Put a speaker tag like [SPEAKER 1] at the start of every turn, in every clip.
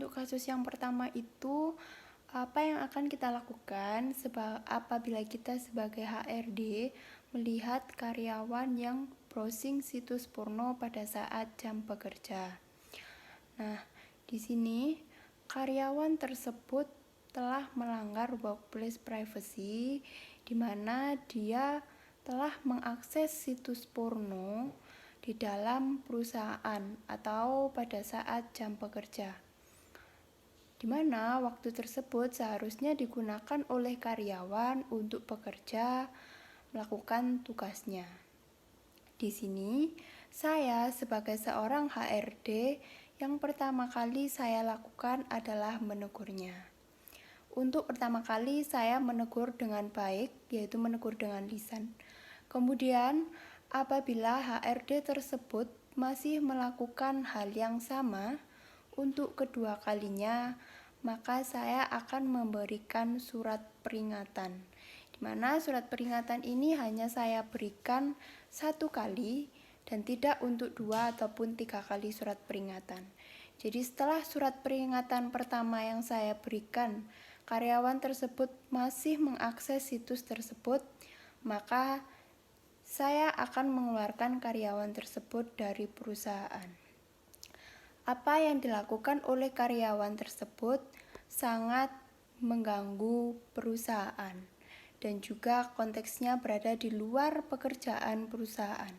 [SPEAKER 1] untuk kasus yang pertama itu, apa yang akan kita lakukan apabila kita sebagai HRD melihat karyawan yang browsing situs porno pada saat jam bekerja. Nah, di sini karyawan tersebut telah melanggar workplace privacy, di mana dia telah mengakses situs porno di dalam perusahaan atau pada saat jam bekerja, di mana waktu tersebut seharusnya digunakan oleh karyawan untuk bekerja, melakukan tugasnya. Di sini, saya sebagai seorang HRD, yang pertama kali saya lakukan adalah menegurnya. Untuk pertama kali saya menegur dengan baik, yaitu menegur dengan lisan. Kemudian, apabila HRD tersebut masih melakukan hal yang sama untuk kedua kalinya, maka saya akan memberikan surat peringatan, di mana surat peringatan ini hanya saya berikan 1 kali dan tidak untuk 2 ataupun 3 kali surat peringatan. Jadi setelah surat peringatan pertama yang saya berikan, karyawan tersebut masih mengakses situs tersebut, maka saya akan mengeluarkan karyawan tersebut dari perusahaan. Apa yang dilakukan oleh karyawan tersebut sangat mengganggu perusahaan dan juga konteksnya berada di luar pekerjaan perusahaan,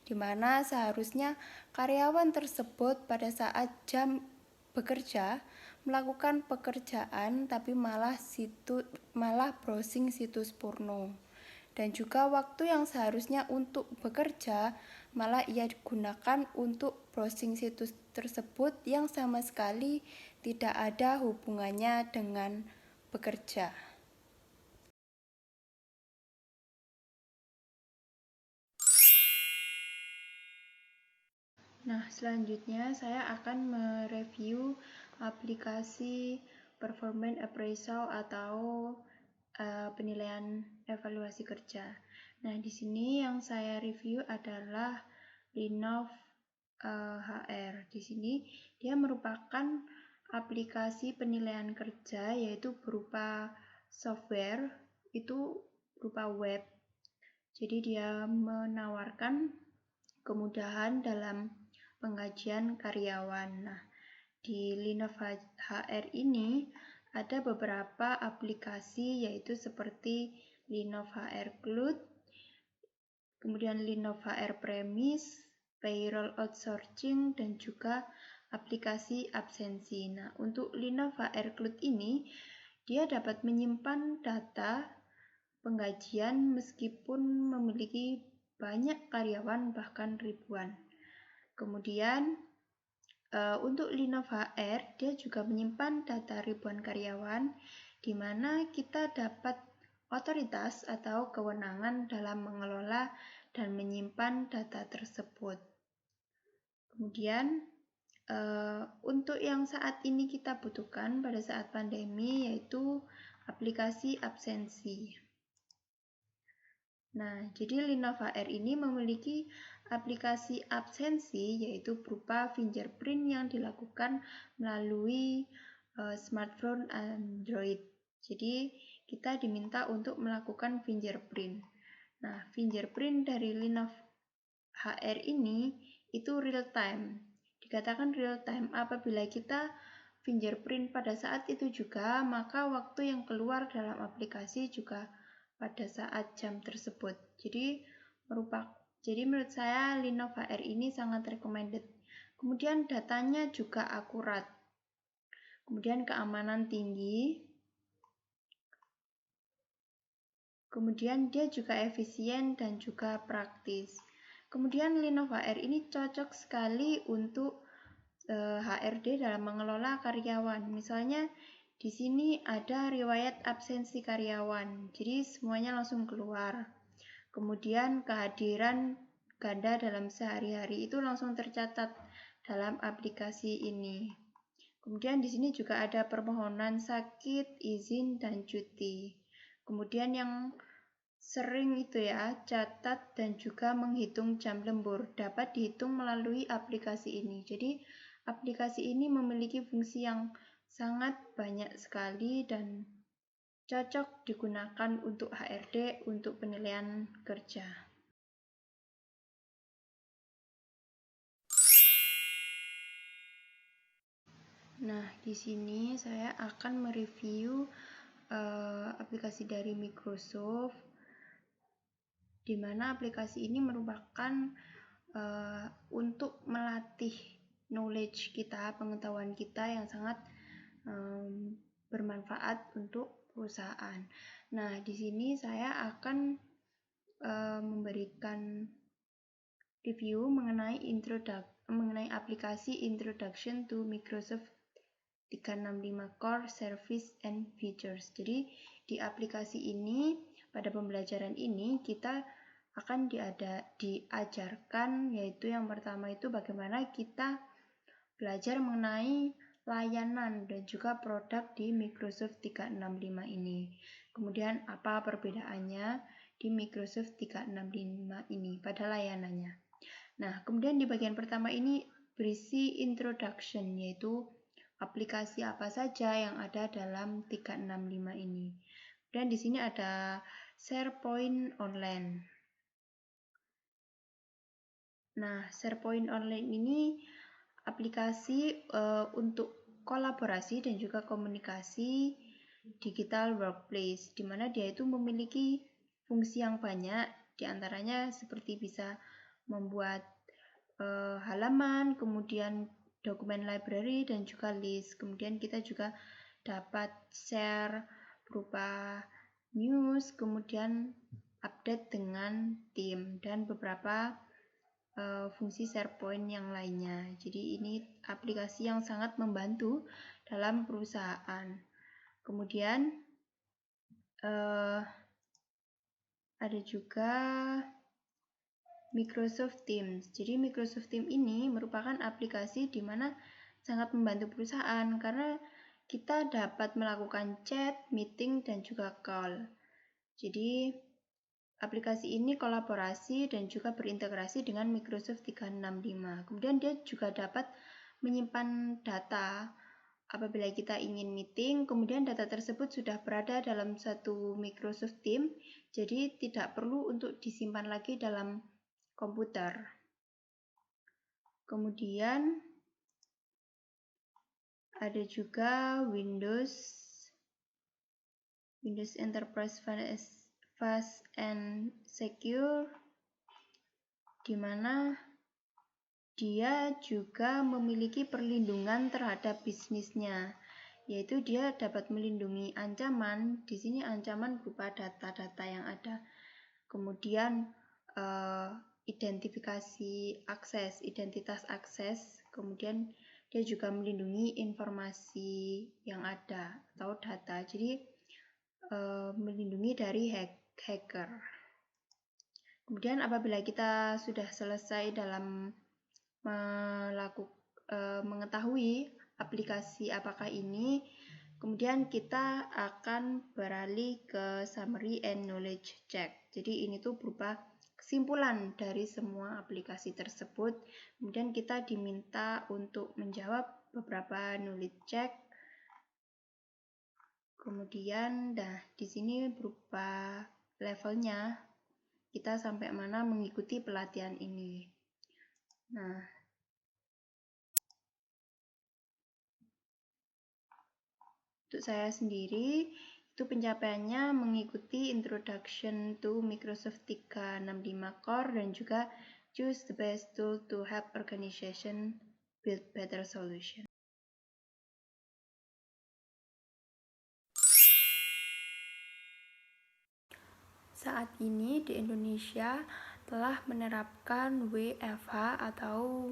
[SPEAKER 1] di mana seharusnya karyawan tersebut pada saat jam bekerja melakukan pekerjaan tapi malah browsing situs porno. Dan juga waktu yang seharusnya untuk bekerja malah ia digunakan untuk browsing situs tersebut yang sama sekali tidak ada hubungannya dengan bekerja. Nah, selanjutnya saya akan mereview aplikasi performance appraisal atau penilaian evaluasi kerja. Nah, di sini yang saya review adalah Linov HR. Di sini dia merupakan aplikasi penilaian kerja, yaitu berupa software, itu berupa web. Jadi dia menawarkan kemudahan dalam penggajian karyawan. Nah, di Linov HR ini ada beberapa aplikasi, yaitu seperti Linov HR Cloud, kemudian Linov HR Premise, Payroll Outsourcing, dan juga aplikasi absensi. Nah, untuk Linov HR Cloud ini, dia dapat menyimpan data penggajian meskipun memiliki banyak karyawan, bahkan ribuan. Kemudian, untuk Linov HR, dia juga menyimpan data ribuan karyawan, di mana kita dapat otoritas atau kewenangan dalam mengelola dan menyimpan data tersebut. Kemudian, untuk yang saat ini kita butuhkan pada saat pandemi, yaitu aplikasi absensi. Nah, jadi Linov HR ini memiliki aplikasi absensi, yaitu berupa fingerprint yang dilakukan melalui smartphone Android. Jadi kita diminta untuk melakukan fingerprint. Nah, fingerprint dari Linov HR ini itu real time. Dikatakan real time apabila kita fingerprint pada saat itu juga, maka waktu yang keluar dalam aplikasi juga pada saat jam tersebut. Jadi menurut saya Linov HR ini sangat recommended. Kemudian datanya juga akurat. Kemudian keamanan tinggi. Kemudian dia juga efisien dan juga praktis. Kemudian Linov HR ini cocok sekali untuk HRD dalam mengelola karyawan. Misalnya di sini ada riwayat absensi karyawan, jadi semuanya langsung keluar. Kemudian kehadiran ganda dalam sehari-hari itu langsung tercatat dalam aplikasi ini. Kemudian di sini juga ada permohonan sakit, izin, dan cuti. Kemudian yang sering itu ya, catat dan juga menghitung jam lembur dapat dihitung melalui aplikasi ini. Jadi aplikasi ini memiliki fungsi yang sangat banyak sekali dan cocok digunakan untuk HRD untuk penilaian kerja. Nah, di sini saya akan mereview aplikasi dari Microsoft, di mana aplikasi ini merupakan untuk melatih knowledge kita, pengetahuan kita yang sangat bermanfaat untuk perusahaan. Nah, di sini saya akan memberikan review mengenai aplikasi Introduction to Microsoft 365 Core Service and Features. Jadi di aplikasi ini, pada pembelajaran ini kita akan diajarkan, yaitu yang pertama itu bagaimana kita belajar mengenai layanan dan juga produk di Microsoft 365 ini. Kemudian apa perbedaannya di Microsoft 365 ini pada layanannya. Nah, kemudian di bagian pertama ini berisi introduction, yaitu aplikasi apa saja yang ada dalam 365 ini. Dan di sini ada SharePoint Online. Nah, SharePoint Online ini aplikasi untuk kolaborasi dan juga komunikasi digital workplace, di mana dia itu memiliki fungsi yang banyak, diantaranya seperti bisa membuat halaman, kemudian dokumen library dan juga list. Kemudian kita juga dapat share berupa news, kemudian update dengan tim dan beberapa fungsi SharePoint yang lainnya. Jadi ini aplikasi yang sangat membantu dalam perusahaan. Kemudian ada juga Microsoft Teams. Jadi Microsoft Teams ini merupakan aplikasi di mana sangat membantu perusahaan karena kita dapat melakukan chat, meeting, dan juga call. Jadi aplikasi ini kolaborasi dan juga berintegrasi dengan Microsoft 365. Kemudian dia juga dapat menyimpan data. Apabila kita ingin meeting, kemudian data tersebut sudah berada dalam satu Microsoft Teams, jadi tidak perlu untuk disimpan lagi dalam komputer. Kemudian ada juga Windows Enterprise Fast and Secure, di mana dia juga memiliki perlindungan terhadap bisnisnya, yaitu dia dapat melindungi ancaman. Di sini ancaman berupa data-data yang ada. Kemudian identifikasi akses, identitas akses. Kemudian dia juga melindungi informasi yang ada atau data. Jadi melindungi dari hacker. Kemudian apabila kita sudah selesai dalam mengetahui aplikasi apakah ini, kemudian kita akan beralih ke summary and knowledge check. Jadi ini tuh berupa kesimpulan dari semua aplikasi tersebut. Kemudian kita diminta untuk menjawab beberapa knowledge check. Kemudian di sini berupa levelnya, kita sampai mana mengikuti pelatihan ini. Nah, untuk saya sendiri, itu pencapaiannya mengikuti Introduction to Microsoft 365 Core dan juga choose the best tool to help organization build better solution. Saat ini di Indonesia telah menerapkan WFH atau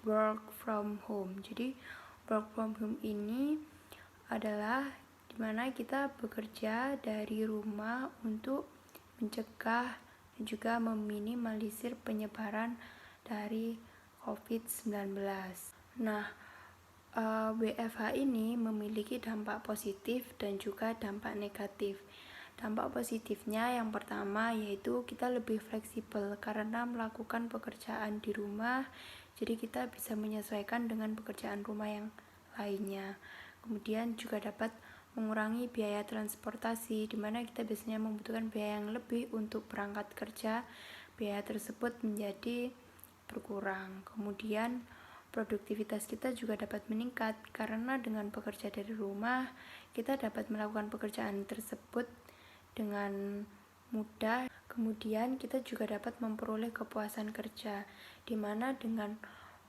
[SPEAKER 1] work from home. Jadi work from home ini adalah di mana kita bekerja dari rumah untuk mencegah dan juga meminimalisir penyebaran dari COVID-19. Nah, WFH ini memiliki dampak positif dan juga dampak negatif. Dampak positifnya yang pertama yaitu kita lebih fleksibel karena melakukan pekerjaan di rumah, jadi kita bisa menyesuaikan dengan pekerjaan rumah yang lainnya. Kemudian juga dapat mengurangi biaya transportasi, di mana kita biasanya membutuhkan biaya yang lebih untuk berangkat kerja. Biaya tersebut menjadi berkurang. Kemudian produktivitas kita juga dapat meningkat karena dengan bekerja dari rumah, kita dapat melakukan pekerjaan tersebut dengan mudah. Kemudian kita juga dapat memperoleh kepuasan kerja, di mana dengan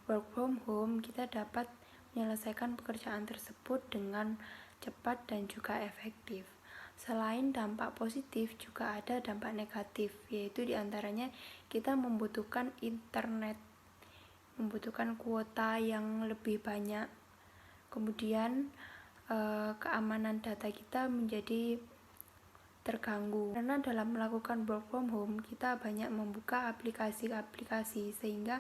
[SPEAKER 1] work from home kita dapat menyelesaikan pekerjaan tersebut dengan cepat dan juga efektif. Selain dampak positif, juga ada dampak negatif, yaitu diantaranya kita membutuhkan internet, membutuhkan kuota yang lebih banyak. Kemudian keamanan data kita menjadi terganggu karena dalam melakukan work from home kita banyak membuka aplikasi-aplikasi sehingga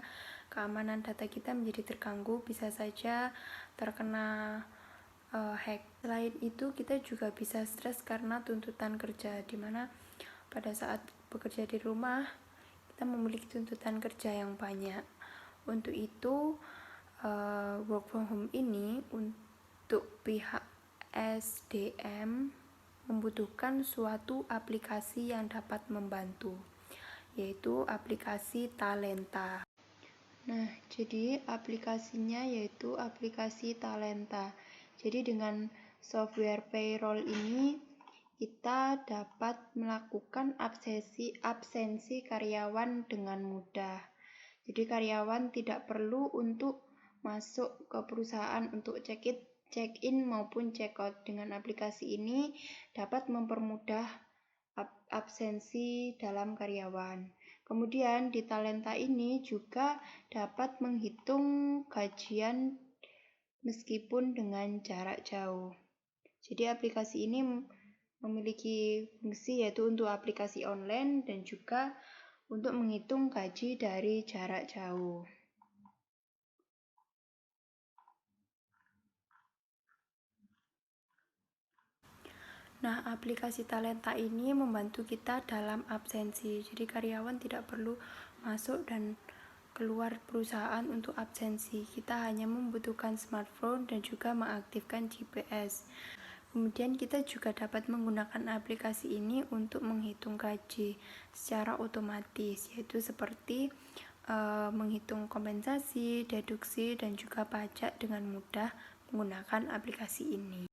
[SPEAKER 1] keamanan data kita menjadi terganggu, bisa saja terkena hack. Selain itu kita juga bisa stres karena tuntutan kerja, dimana pada saat bekerja di rumah kita memiliki tuntutan kerja yang banyak. Untuk itu work from home ini untuk pihak SDM membutuhkan suatu aplikasi yang dapat membantu, yaitu aplikasi Talenta. Nah, jadi aplikasinya yaitu aplikasi Talenta. Jadi dengan software payroll ini kita dapat melakukan absensi karyawan dengan mudah. Jadi karyawan tidak perlu untuk masuk ke perusahaan untuk check-in maupun check-out. Dengan aplikasi ini dapat mempermudah absensi dalam karyawan. Kemudian di Talenta ini juga dapat menghitung gajian meskipun dengan jarak jauh. Jadi aplikasi ini memiliki fungsi yaitu untuk aplikasi online dan juga untuk menghitung gaji dari jarak jauh. Nah, aplikasi Talenta ini membantu kita dalam absensi. Jadi karyawan tidak perlu masuk dan keluar perusahaan untuk absensi. Kita hanya membutuhkan smartphone dan juga mengaktifkan GPS. Kemudian kita juga dapat menggunakan aplikasi ini untuk menghitung gaji secara otomatis, yaitu seperti menghitung kompensasi, deduksi, dan juga pajak dengan mudah menggunakan aplikasi ini.